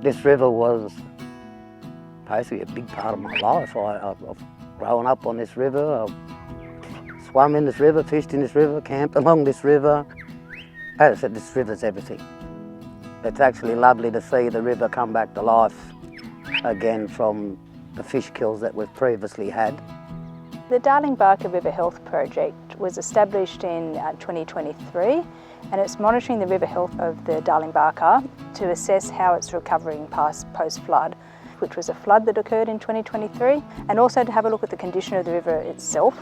This river was basically a big part of my life. I've grown up on this river, I've swum in this river, fished in this river, camped along this river. As I said, this river's everything. It's actually lovely to see the river come back to life again from the fish kills that we've previously had. The Darling-Baaka River Health Project was established in 2023, and it's monitoring the river health of the Darling-Baaka to assess how it's recovering post-flood, which was a flood that occurred in 2023, and also to have a look at the condition of the river itself,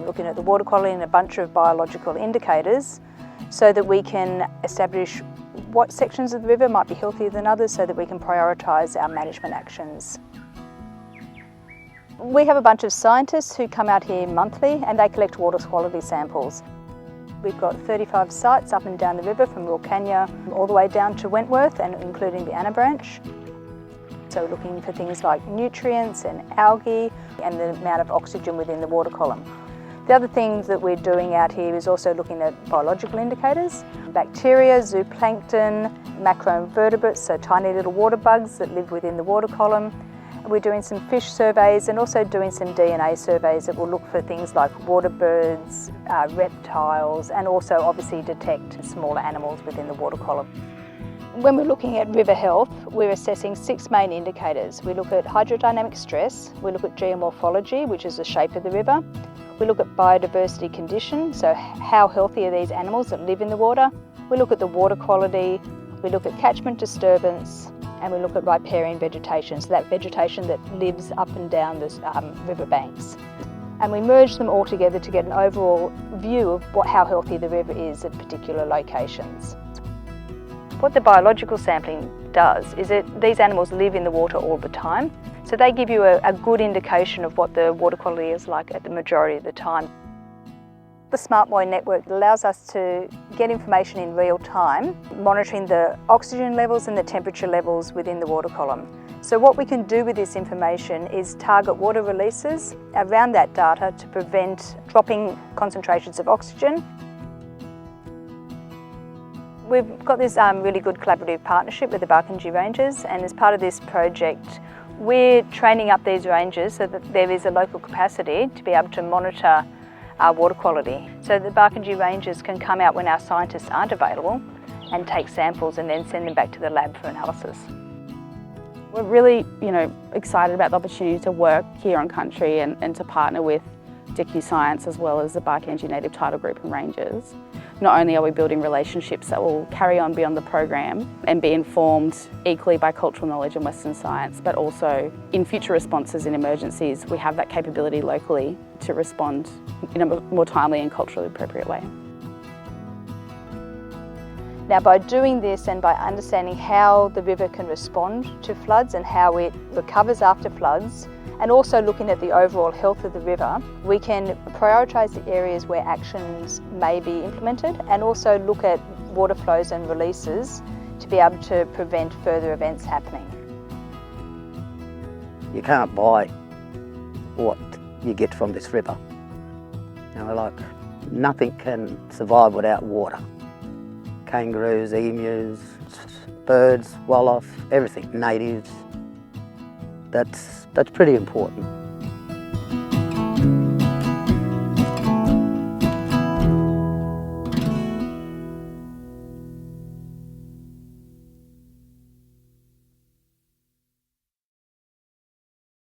looking at the water quality and a bunch of biological indicators, so that we can establish what sections of the river might be healthier than others, so that we can prioritise our management actions. We have a bunch of scientists who come out here monthly and they collect water quality samples. We've got 35 sites up and down the river from Wilcannia all the way down to Wentworth and including the Anna branch. So we're looking for things like nutrients and algae and the amount of oxygen within the water column. The other things that we're doing out here is also looking at biological indicators, bacteria, zooplankton, macroinvertebrates, so tiny little water bugs that live within the water column. We're doing some fish surveys and also doing some DNA surveys that will look for things like water birds, reptiles, and also obviously detect smaller animals within the water column. When we're looking at river health, we're assessing 6 main indicators. We look at hydrodynamic stress, we look at geomorphology, which is the shape of the river. We look at biodiversity condition, so how healthy are these animals that live in the water. We look at the water quality, we look at catchment disturbance, and we look at riparian vegetation, so that vegetation that lives up and down the river banks. And we merge them all together to get an overall view of how healthy the river is at particular locations. What the biological sampling does is that these animals live in the water all the time, so they give you a good indication of what the water quality is like at the majority of the time. The SmartBuoy network allows us to get information in real time, monitoring the oxygen levels and the temperature levels within the water column. So what we can do with this information is target water releases around that data to prevent dropping concentrations of oxygen. We've got this really good collaborative partnership with the Barkandji Rangers, and as part of this project we're training up these rangers so that there is a local capacity to be able to monitor our water quality. So the Barkandji Rangers can come out when our scientists aren't available and take samples and then send them back to the lab for analysis. We're really excited about the opportunity to work here on country and to partner with DBRHP Science as well as the Barkandji Native Title Group and Rangers. Not only are we building relationships that will carry on beyond the program and be informed equally by cultural knowledge and Western science, but also in future responses in emergencies, we have that capability locally to respond in a more timely and culturally appropriate way. Now, by doing this and by understanding how the river can respond to floods and how it recovers after floods, and also looking at the overall health of the river, we can prioritise the areas where actions may be implemented and also look at water flows and releases to be able to prevent further events happening. You can't buy what you get from this river. Nothing can survive without water. Kangaroos, emus, birds, wildlife, everything, natives. That's pretty important.